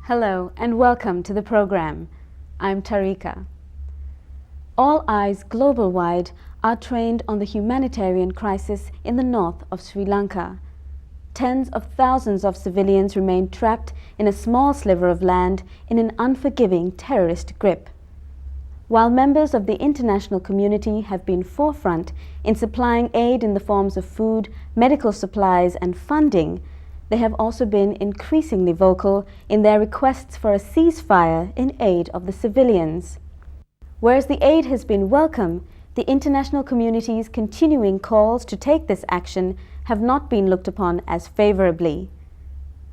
Hello and welcome to the program. I'm Tarika. All eyes global-wide are trained on the humanitarian crisis in the north of Sri Lanka. Tens of thousands of civilians remain trapped in a small sliver of land in an unforgiving terrorist grip. While members of the international community have been forefront in supplying aid in the forms of food, medical supplies and funding, they have also been increasingly vocal in their requests for a ceasefire in aid of the civilians. Whereas the aid has been welcome, the international community's continuing calls to take this action have not been looked upon as favorably.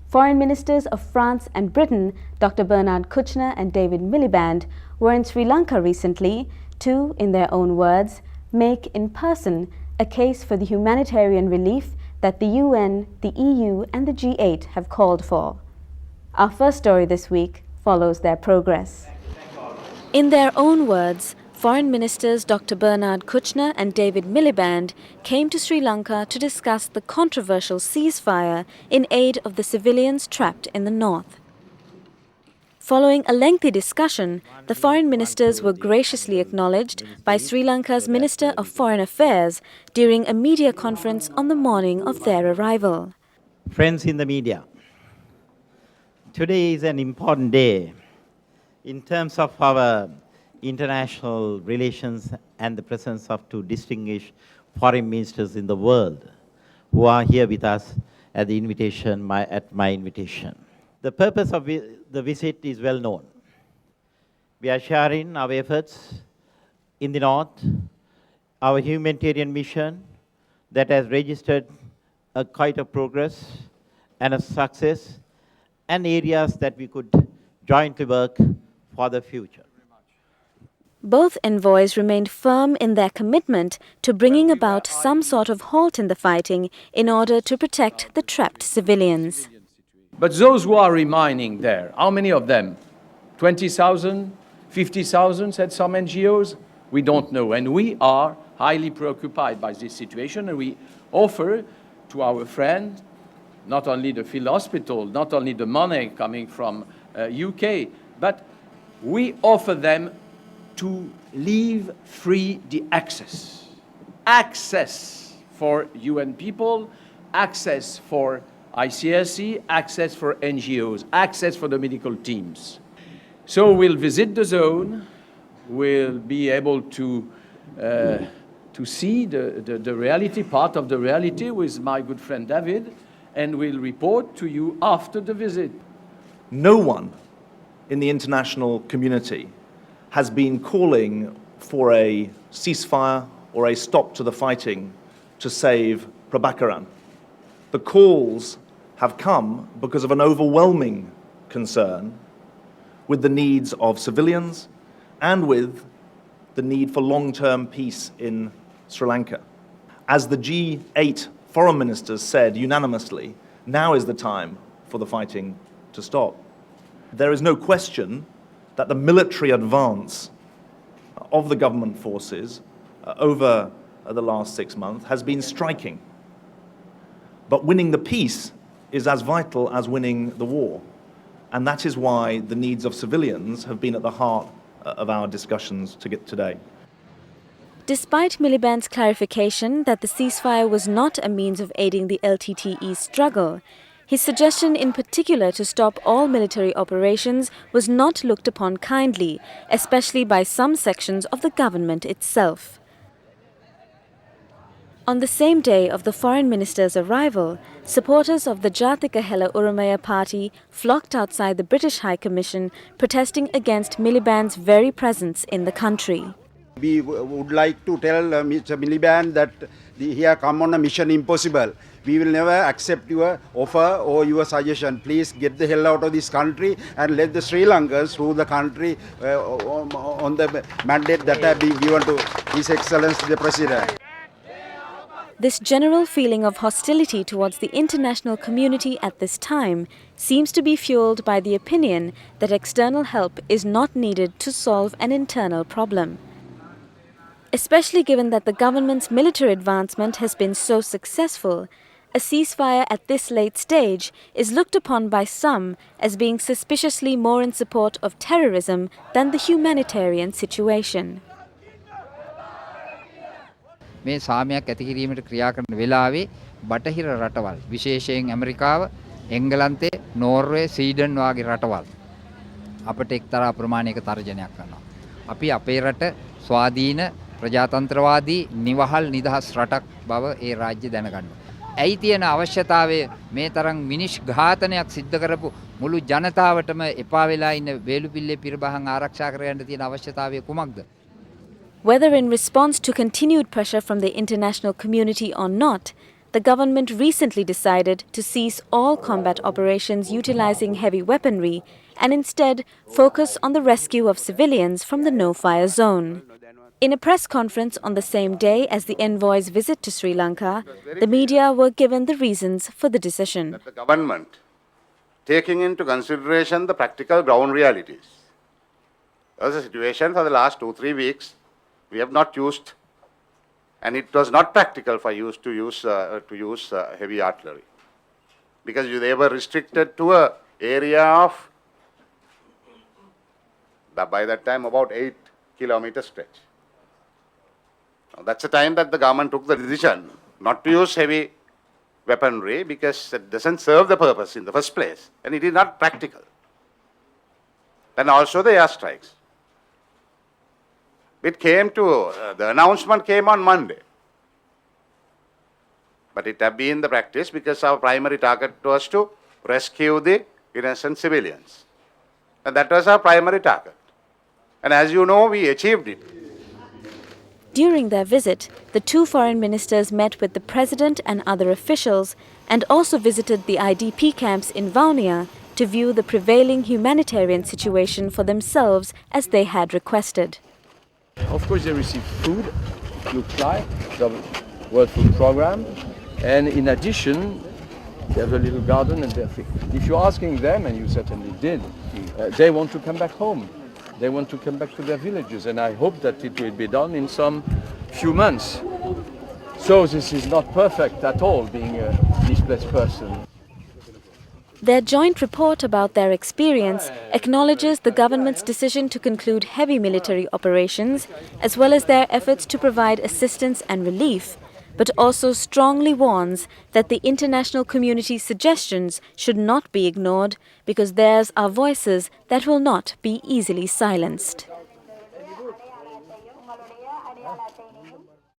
Foreign ministers of France and Britain, Dr. Bernard Kouchner and David Miliband, were in Sri Lanka recently to, in their own words, make in person a case for the humanitarian relief that the UN, the EU and the G8 have called for. Our first story this week follows their progress. In their own words, Foreign Ministers Dr. Bernard Kouchner and David Miliband came to Sri Lanka to discuss the controversial ceasefire in aid of the civilians trapped in the north. Following a lengthy discussion, the foreign ministers were graciously acknowledged by Sri Lanka's Minister of Foreign Affairs during a media conference on the morning of their arrival. Friends in the media, today is an important day in terms of our international relations and the presence of two distinguished foreign ministers in the world who are here with us at my invitation. The purpose of the visit is well known. We are sharing our efforts in the north, our humanitarian mission that has registered quite a progress and a success, and areas that we could jointly work for the future. Both envoys remained firm in their commitment to bringing about some sort of halt in the fighting in order to protect the trapped civilians. But those who are remaining there, how many of them? 20,000, 50,000, said some NGOs? We don't know. And we are highly preoccupied by this situation, and we offer to our friends not only the field hospital, not only the money coming from UK, but we offer them to leave free the access. Access for UN people, access for ICRC, access for NGOs, access for the medical teams. So we'll visit the zone, we'll be able to see the reality, part of the reality with my good friend David, and we'll report to you after the visit. No one in the international community has been calling for a ceasefire or a stop to the fighting to save Prabhakaran. The calls have come because of an overwhelming concern with the needs of civilians and with the need for long-term peace in Sri Lanka. As the G8 foreign ministers said unanimously, now is the time for the fighting to stop. There is no question that the military advance of the government forces over the last 6 months has been striking. But winning the peace is as vital as winning the war. And that is why the needs of civilians have been at the heart of our discussions today. Despite Miliband's clarification that the ceasefire was not a means of aiding the LTTE's struggle, his suggestion in particular to stop all military operations was not looked upon kindly, especially by some sections of the government itself. On the same day of the foreign minister's arrival, supporters of the Jathika Hela Urumaya party flocked outside the British High Commission protesting against Miliband's very presence in the country. We would like to tell Mr. Miliband that here come on a mission impossible. We will never accept your offer or your suggestion. Please get the hell out of this country and let the Sri Lankans rule the country on the mandate that have been given to His Excellency the President. This general feeling of hostility towards the international community at this time seems to be fueled by the opinion that external help is not needed to solve an internal problem. Especially given that the government's military advancement has been so successful, a ceasefire at this late stage is looked upon by some as being suspiciously more in support of terrorism than the humanitarian situation. මේ සාමයක් ඇති කිරීමට ක්‍රියා කරන වෙලාවේ බටහිර රටවල් විශේෂයෙන් ඇමරිකාව, එංගලන්තය, නෝර්වේ, ස්වීඩන් වගේ රටවල් අපට එක්තරා ප්‍රමාණයක තර්ජනයක් කරනවා. අපි අපේ රට ස්වාධීන ප්‍රජාතන්ත්‍රවාදී නිවහල් නිදහස් රටක් බව ඒ රාජ්‍ය දැනගන්නවා. ඇයි තියෙන අවශ්‍යතාවය මේ තරම් මිනිස් ඝාතනයක් සිද්ධ කරපු මුළු ජනතාවටම එපා වෙලා ඉන්න වේලුපිල්ලේ පිරබහන් ආරක්ෂා කරගන්න තියෙන අවශ්‍යතාවය කුමක්ද? Whether in response to continued pressure from the international community or not, the government recently decided to cease all combat operations utilizing heavy weaponry and instead focus on the rescue of civilians from the no-fire zone. In a press conference on the same day as the envoy's visit to Sri Lanka, the media were given the reasons for the decision. That the government, taking into consideration the practical ground realities, there was a situation for the last 2-3 weeks, we have not used, and it was not practical for use to use heavy artillery, because they were restricted to a area of, by that time, about 8-kilometer stretch. Now, that's the time that the government took the decision not to use heavy weaponry, because it doesn't serve the purpose in the first place, and it is not practical. Then also the airstrikes. It came to, the announcement came on Monday. But it had been the practice because our primary target was to rescue the innocent civilians. And that was our primary target. And as you know, we achieved it. During their visit, the two foreign ministers met with the president and other officials and also visited the IDP camps in Vaunia to view the prevailing humanitarian situation for themselves as they had requested. Of course, they receive food, looks like, the World Food Programme, and in addition, they have a little garden and they're free. If you're asking them, and you certainly did, they want to come back home. They want to come back to their villages, and I hope that it will be done in some few months. So this is not perfect at all, being a displaced person. Their joint report about their experience acknowledges the government's decision to conclude heavy military operations, as well as their efforts to provide assistance and relief, but also strongly warns that the international community's suggestions should not be ignored because theirs are voices that will not be easily silenced.